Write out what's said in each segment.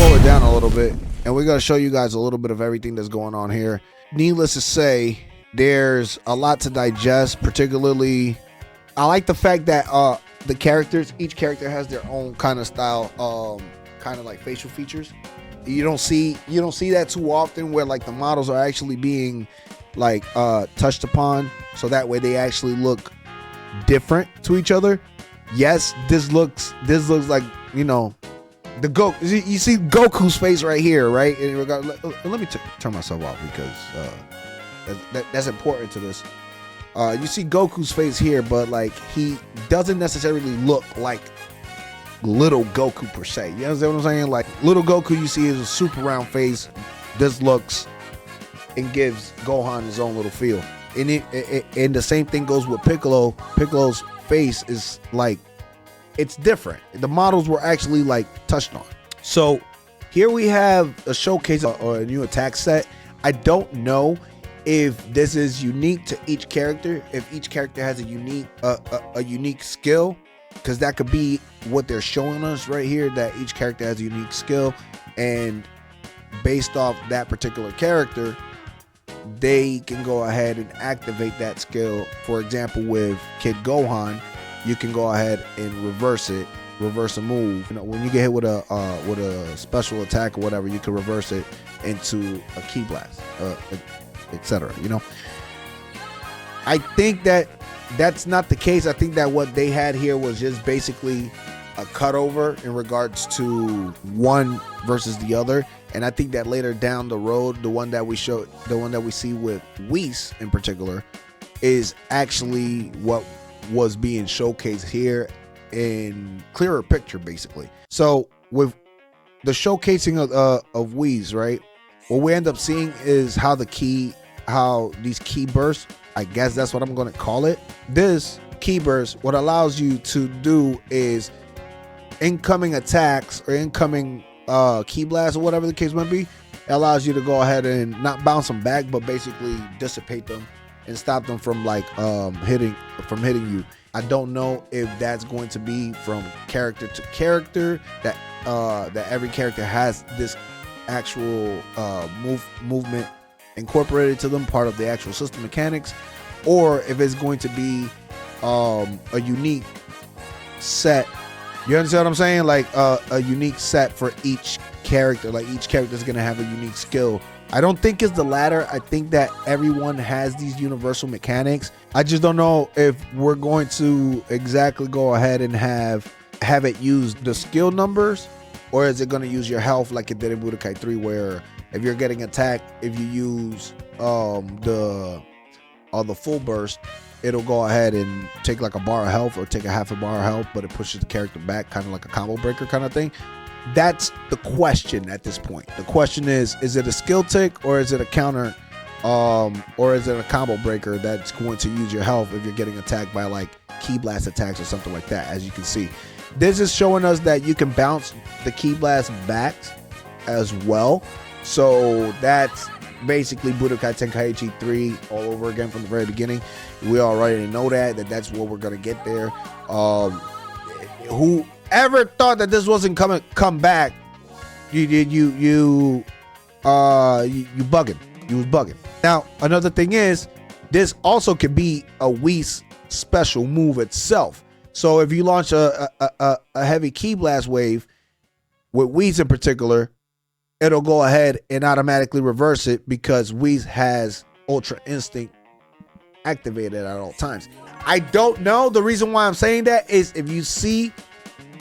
slow it down a little bit, and we're going to show you guys a little bit of everything that's going on here. Needless to say, there's a lot to digest. Particularly, I like the fact that the characters, each character has their own kind of style, kind of like facial features. You don't see that too often, where like the models are actually being like touched upon, so that way they actually look different to each other. Yes, this looks like, you know, the you see Goku's face right here, right? Let me turn myself off because that's important to this. You see Goku's face here, but like he doesn't necessarily look like little Goku per se. You understand what I'm saying? Like little Goku, you see is a super round face. This looks and gives Gohan his own little feel. And the same thing goes with Piccolo. Piccolo's face is like, it's different. The models were actually like touched on. So here we have a showcase or a new attack set. I don't know if this is unique to each character, if each character has a unique skill, because that could be what they're showing us right here, that each character has a unique skill, and based off that particular character, they can go ahead and activate that skill. For example, with Kid Gohan, you can go ahead and reverse a move. You know, when you get hit with a special attack or whatever, you can reverse it into a ki blast, etc. You know, I think that that's not the case. I think that what they had here was just basically a cutover in regards to one versus the other. And I think that later down the road, the one that we see with Whis in particular is actually what was being showcased here in clearer picture, basically. So with the showcasing of Whis, right, what we end up seeing is how these key bursts, I guess that's what I'm going to call it. This key burst, what allows you to do is incoming attacks or incoming ki blasts or whatever the case might be, it allows you to go ahead and not bounce them back, but basically dissipate them and stop them from like hitting you. I don't know if that's going to be from character to character, that every character has this actual movement incorporated to them, part of the actual system mechanics, or if it's going to be a unique set. You understand what I'm saying? Like a unique set for each character. Like each character is going to have a unique skill. I don't think it's the latter. I think that everyone has these universal mechanics. I just don't know if we're going to exactly go ahead and have it use the skill numbers, or is it going to use your health like it did in Budokai 3, where if you're getting attacked, if you use the full burst, it'll go ahead and take like a bar of health or take a half a bar of health, but it pushes the character back, kind of like a combo breaker kind of thing. That's the question at this point. The question is it a skill tick, or is it a counter, or is it a combo breaker that's going to use your health if you're getting attacked by like ki blast attacks or something like that? As you can see, this is showing us that you can bounce the ki blast back as well. So that's basically Budokai Tenkaichi 3 all over again from the very beginning. We already know that's what we're gonna get there. Whoever thought that this wasn't come back, you bugging. You was bugging. Now another thing is, this also could be a Whis special move itself. So if you launch a heavy ki blast wave with Whis in particular, it'll go ahead and automatically reverse it because Whis has Ultra Instinct activated at all times. I don't know. The reason why I'm saying that is if you see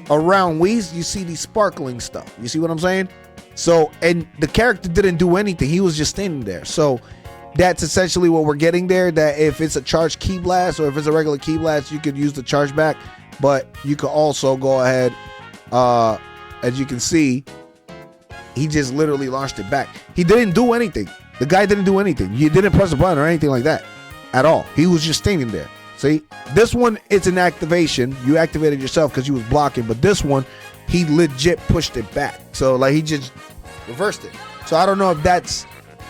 around Whis, you see these sparkling stuff. You see what I'm saying? So, and the character didn't do anything. He was just standing there. So that's essentially what we're getting there, that if it's a charged ki blast or if it's a regular ki blast, you could use the charge back, but you could also go ahead, as you can see, he just literally launched it back. He didn't do anything. The guy didn't do anything. You didn't press a button or anything like that at all. He was just standing there. See, this one, it's an activation. You activated yourself because you was blocking, but this one, he legit pushed it back. So like he just reversed it. So I don't know if that's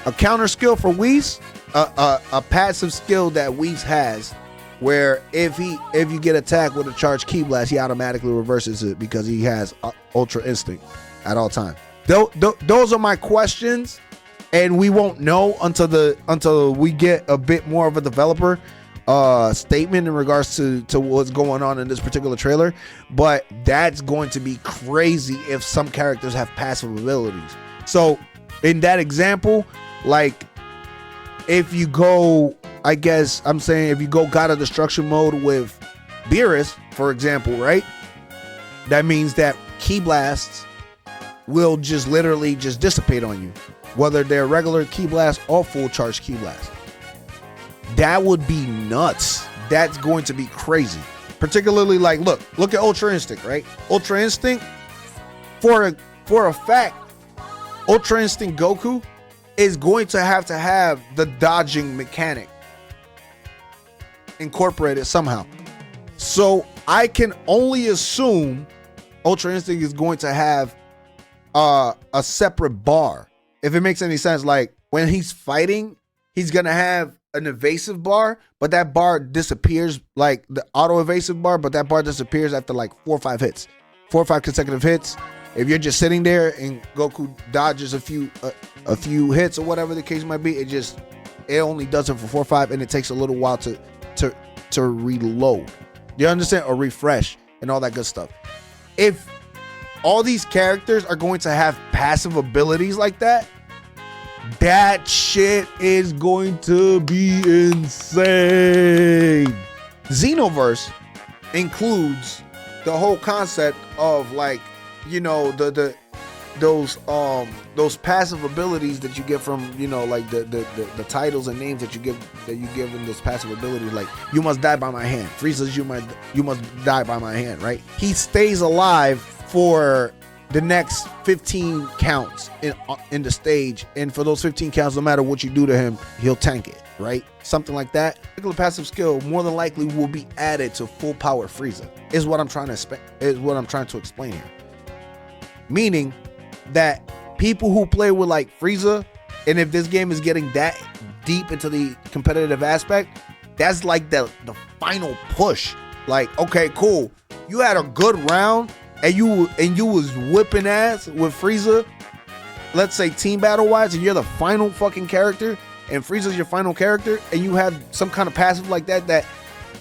a counter skill for Whis, a passive skill that Whis has, where if you get attacked with a charged ki blast, he automatically reverses it because he has Ultra Instinct at all time. Those are my questions, and we won't know until we get a bit more of a developer statement in regards to what's going on in this particular trailer. But that's going to be crazy if some characters have passive abilities. So in that example, like if you go, I guess I'm saying if you go God of Destruction mode with Beerus, for example, right? That means that Ki Blasts will just literally just dissipate on you, whether they're regular Ki Blast or full charge Ki Blast. That would be nuts. That's going to be crazy. Particularly like, look at Ultra Instinct, right? Ultra Instinct, for a fact, Ultra Instinct Goku is going to have the dodging mechanic incorporated somehow. So I can only assume Ultra Instinct is going to have a separate bar. If it makes any sense, like when he's fighting, he's gonna have an evasive bar, but that bar disappears, like the auto evasive bar, but that bar disappears after like 4 or 5 consecutive hits. If you're just sitting there and Goku dodges a few hits or whatever the case might be, it only does it for 4 or 5, and it takes a little while to reload. You understand? Or refresh and all that good stuff. If all these characters are going to have passive abilities like that, that shit is going to be insane. Xenoverse includes the whole concept of, like, you know, those passive abilities that you get from, you know, like the titles and names that you give in those passive abilities, like you must die by my hand. Frieza's you must die by my hand, right? He stays alive for the next 15 counts in the stage, and for those 15 counts, no matter what you do to him, he'll tank it, right? Something like that. Particular passive skill more than likely will be added to full power Frieza. Is what I'm trying to explain here. Meaning that people who play with like Frieza, and if this game is getting that deep into the competitive aspect, that's like the final push. Like, okay, cool, you had a good round and you was whipping ass with Frieza, let's say team battle wise, and you're the final fucking character and Frieza's your final character, and you have some kind of passive like that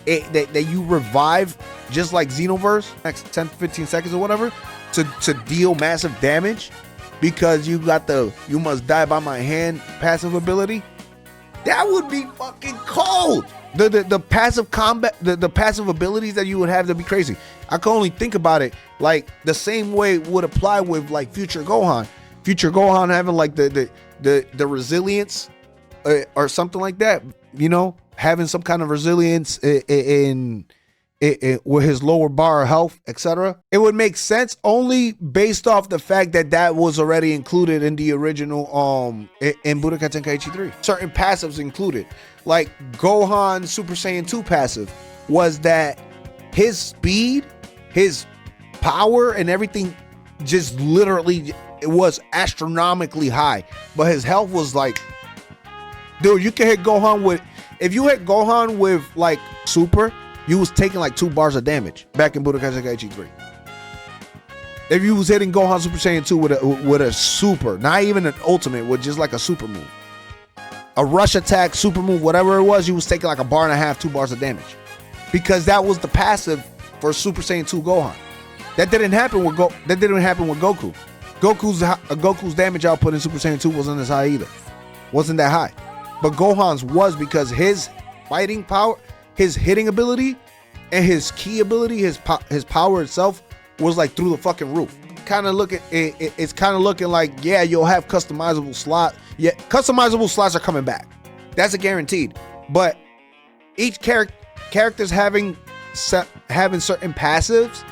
you revive, just like Xenoverse, next 10-15 seconds or whatever, to deal massive damage because you got the you must die by my hand passive ability. That would be fucking cold. The passive combat, the passive abilities that you would have to be crazy. I can only think about it like the same way it would apply with like Future Gohan. Future Gohan having like the resilience or something like that, you know, having some kind of resilience in with his lower bar of health, etc. It would make sense only based off the fact that was already included in the original in Budokai Tenkaichi 3. Certain passives included, like Gohan Super Saiyan 2 passive was that his speed, his power, and everything just literally, it was astronomically high, but his health was like, dude, you can hit Gohan with, if you hit Gohan with like super, you was taking like 2 bars of damage back in Budokai Tenkaichi 3. If you was hitting Gohan Super Saiyan 2 with a super, not even an ultimate, with just like a super move, a rush attack, super move, whatever it was, you was taking like 1.5 bars, 2 bars of damage, because that was the passive for Super Saiyan 2 Gohan. That didn't happen with Goku. Goku's damage output in Super Saiyan 2 wasn't as high either. Wasn't that high. But Gohan's was, because his fighting power, his hitting ability, and his ki ability, his power itself was like through the fucking roof. It's kind of looking like, yeah, you'll have customizable slot. Yeah, customizable slots are coming back. That's a guaranteed. But each characters having certain passives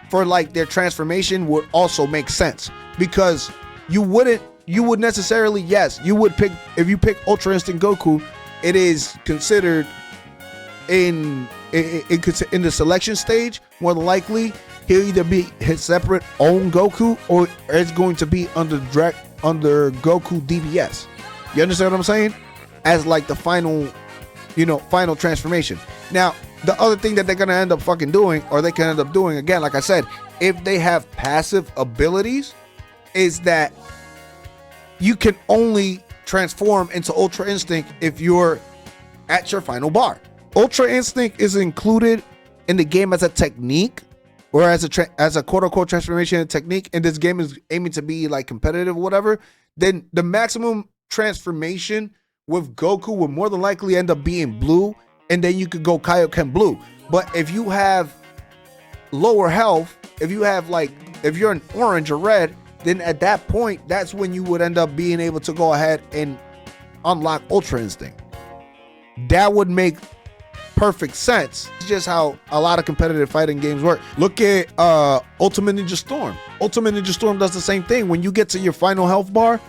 for like their transformation would also make sense, because you would necessarily, yes, you would pick, if you pick Ultra Instinct Goku, it is considered in the selection stage, more than likely he'll either be his separate own Goku, or it's going to be under Goku DBS. You understand what I'm saying? As like the final transformation. Now, the other thing that they're gonna end up fucking doing, or they can end up doing, again, like I said, if they have passive abilities, is that you can only transform into Ultra Instinct if you're at your final bar. Ultra Instinct is included in the game as a technique, or as a quote-unquote transformation and technique, and this game is aiming to be like competitive or whatever, then the maximum transformation with Goku would more than likely end up being blue, and then you could go Kaioken blue. But if you have lower health, if you're an orange or red, then at that point, that's when you would end up being able to go ahead and unlock Ultra Instinct. That would make perfect sense. It's just how a lot of competitive fighting games work. Look at Ultimate Ninja Storm. Ultimate Ninja Storm does the same thing. When you get to your final health bar,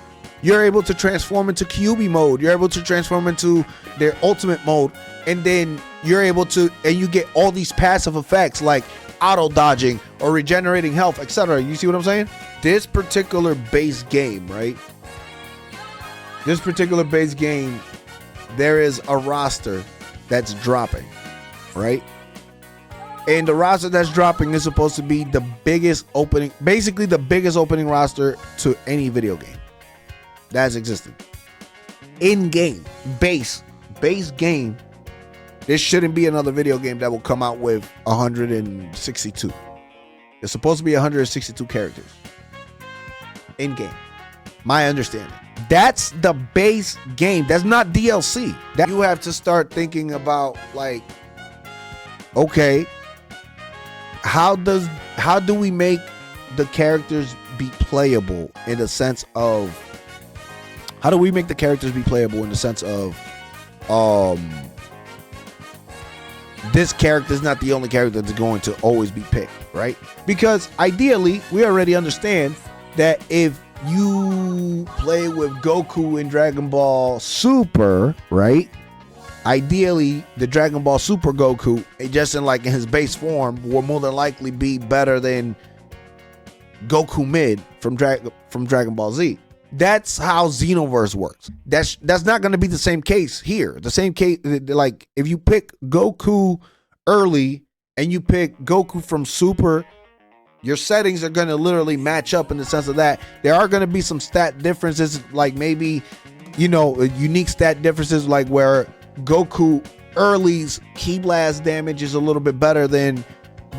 you're able to transform into Kyuubi mode. You're able to transform into their ultimate mode, and then you're able to, and you get all these passive effects like auto dodging or regenerating health, etc. You see what I'm saying? This particular base game, right? This particular base game, there is a roster that's dropping, right? And the roster that's dropping is supposed to be the biggest opening, basically the biggest opening roster to any video game that's existed. In game, base game, there shouldn't be another video game that will come out with 162. There's supposed to be 162 characters in game. My understanding. That's the base game. That's not DLC. That you have to start thinking about, like, okay, how do we make the characters be playable in the sense of this character is not the only character that's going to always be picked, right? Because ideally, we already understand that if you play with Goku in Dragon Ball Super, right? Ideally, the Dragon Ball Super Goku, just in his base form, will more than likely be better than Goku Mid from Dragon Ball Z. That's how Xenoverse works. That's not going to be the same case here. The same case, like if you pick Goku early and you pick Goku from Super, your settings are going to literally match up in the sense of that there are going to be some stat differences, like maybe, unique stat differences, like where Goku early's Ki Blast damage is a little bit better than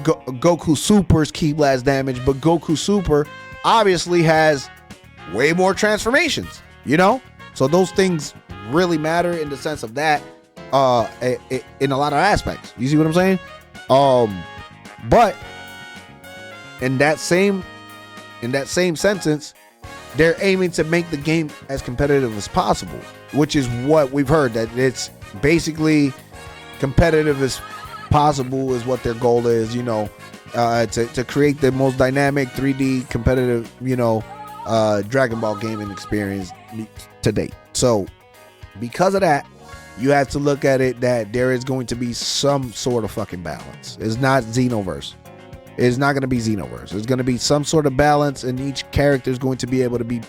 Goku Super's Ki Blast damage, but Goku Super obviously has way more transformations, so those things really matter in the sense of that in a lot of aspects. You see what I'm saying? But in that same sentence, they're aiming to make the game as competitive as possible, which is what we've heard, that it's basically competitive as possible is what their goal is, to create the most dynamic 3D competitive, Dragon Ball gaming experience to date. So because of that, you have to look at it that there is going to be some sort of fucking balance. It's not Xenoverse. It's not going to be Xenoverse. There's going to be some sort of balance, and each character is going to be able to be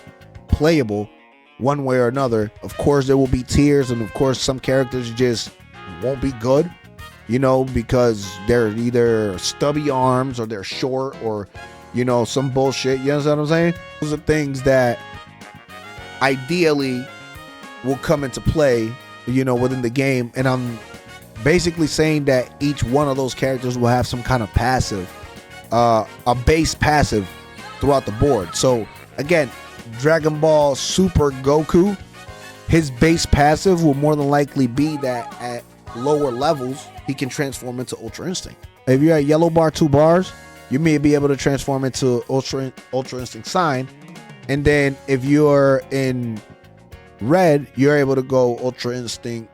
playable one way or another. Of course, there will be tiers, and of course, some characters just won't be good, because they're either stubby arms or they're short or, some bullshit. You understand what I'm saying? Those are things that ideally will come into play, within the game. And I'm basically saying that each one of those characters will have some kind of passive, a base passive throughout the board. So again, Dragon Ball Super Goku, his base passive will more than likely be that at lower levels he can transform into Ultra Instinct. If you're at yellow bar 2 bars, you may be able to transform into Ultra Instinct Sign, and then if you're in red, you're able to go Ultra Instinct,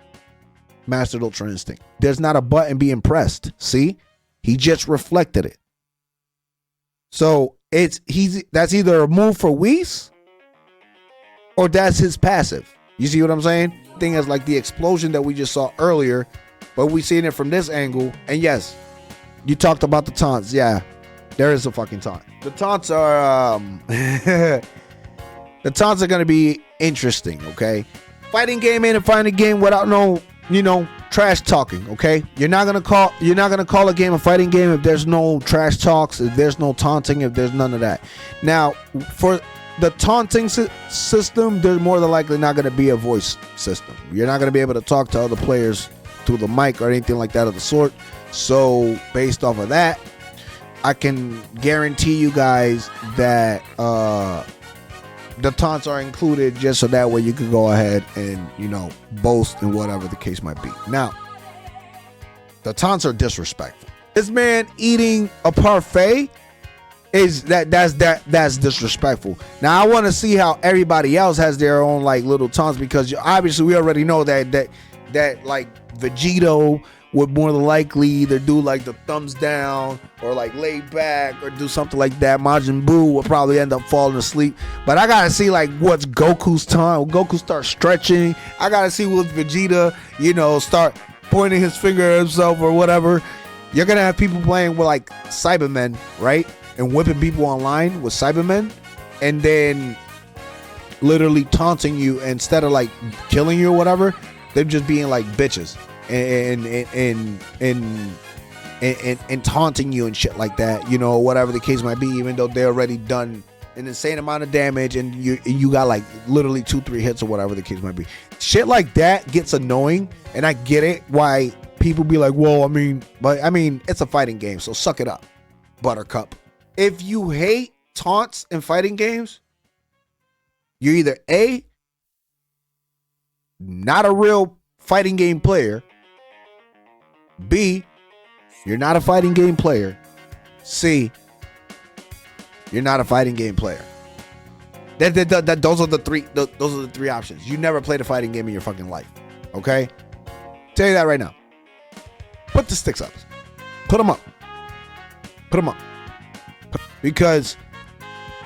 Mastered Ultra Instinct. There's not a button being pressed. See, he just reflected it. So that's either a move for Whis or that's his passive. You see what I'm saying? Thing is like the explosion that we just saw earlier, but we seen it from this angle. And yes, you talked about the taunts. Yeah, there is a fucking taunt. The taunts are the taunts are gonna be interesting. Okay, fighting game ain't a fighting game without no trash talking. Okay, you're not gonna call a game a fighting game if there's no trash talks, if there's no taunting, if there's none of that. Now, for the taunting system, there's more than likely not going to be a voice system. You're not going to be able to talk to other players through the mic or anything like that of the sort. So based off of that, I can guarantee you guys that the taunts are included just so that way you can go ahead and, you know, boast and whatever the case might be. Now, the taunts are disrespectful. This man eating a parfait that's disrespectful. Now I want to see how everybody else has their own like little taunts, because obviously we already know that like Vegito would more than likely either do like the thumbs down or like lay back or do something like that. Majin Buu will probably end up falling asleep. But I gotta see like what's Goku's taunt. Will Goku start stretching? I gotta see what Vegeta, you know, start pointing his finger at himself or whatever. You're gonna have people playing with like Cybermen, right? And whipping people online with Cybermen, and then literally taunting you instead of like killing you or whatever. They're just being like bitches and taunting you and shit like that, you know, whatever the case might be, even though they already done an insane amount of damage and you got like literally 2-3 hits or whatever the case might be. Shit like that gets annoying, and I get it why people be like, well, I mean, it's a fighting game, so suck it up, Buttercup. If you hate taunts in fighting games, you're either A, not a real fighting game player, B, you're not a fighting game player, C, you're not a fighting game player. Those are the three options. You never played a fighting game in your fucking life. Okay? Tell you that right now. Put the sticks up. Put them up. Put them up. Because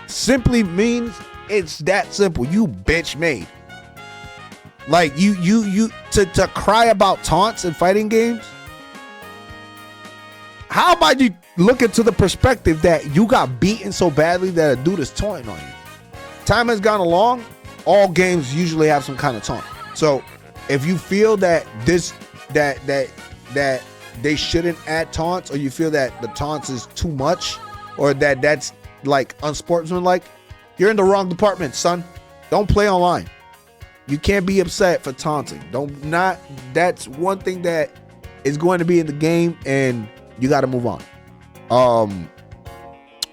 simply means it's that simple. You bitch made. Like you to cry about taunts in fighting games. How about you look into the perspective that you got beaten so badly that a dude is taunting on you? Time has gone along. All games usually have some kind of taunt. So if you feel that that they shouldn't add taunts, or you feel that the taunts is too much, or that's like unsportsmanlike, you're in the wrong department, son. Don't play online. You can't be upset for taunting. That's one thing that is going to be in the game, and you got to move on.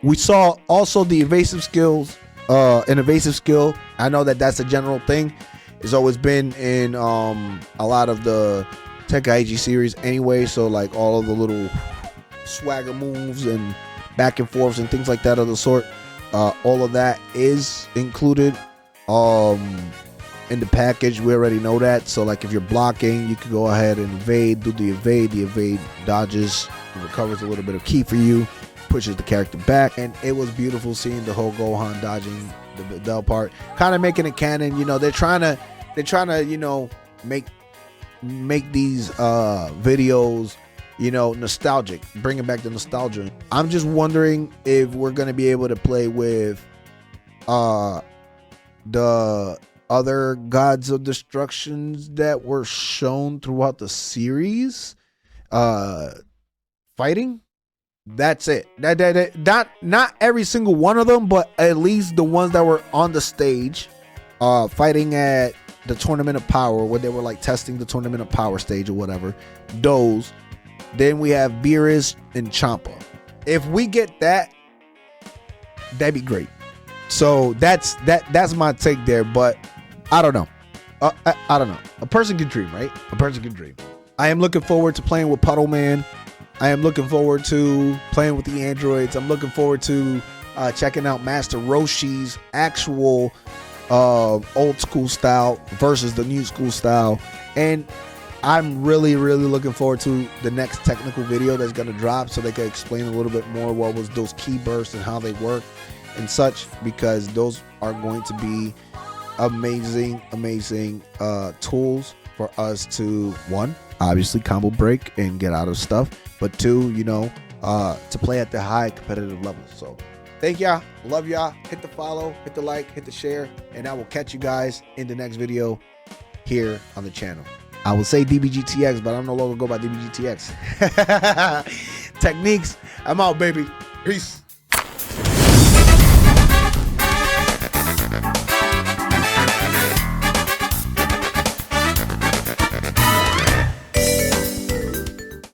We saw also the evasive skills, an evasive skill. I know that's a general thing. It's always been in a lot of the Tenkaichi series anyway, so like all of the little swagger moves and back and forths and things like that of the sort, all of that is included in the package. We already know that. So like if you're blocking, you can go ahead and evade, do the evade dodges, recovers a little bit of ki for you, pushes the character back. And it was beautiful seeing the whole Gohan dodging the Videl part, kind of making it canon. You know, they're trying to you know, make these videos, you know, nostalgic, bringing back the nostalgia. I'm just wondering if we're going to be able to play with the other gods of destructions that were shown throughout the series fighting. That's it. Not every single one of them, but at least the ones that were on the stage fighting at the Tournament of Power, where they were like testing the Tournament of Power stage or whatever. Those. Then we have Beerus and Champa. If we get that, that'd be great. So that's my take there. But I don't know. I don't know. A person can dream, right? A person can dream. I am looking forward to playing with Puddle Man. I am looking forward to playing with the androids. I'm looking forward to checking out Master Roshi's actual old school style versus the new school style. And I'm really looking forward to the next technical video that's going to drop, so they can explain a little bit more what was those key bursts and how they work and such, because those are going to be amazing tools for us to, one, obviously combo break and get out of stuff, but two, you know, to play at the high competitive level. So thank y'all, love y'all, hit the follow, hit the like, hit the share, and I will catch you guys in the next video here on the channel. I will say DBGTX, but I'm no longer go by DBGTX. Techneex, I'm out, baby. Peace.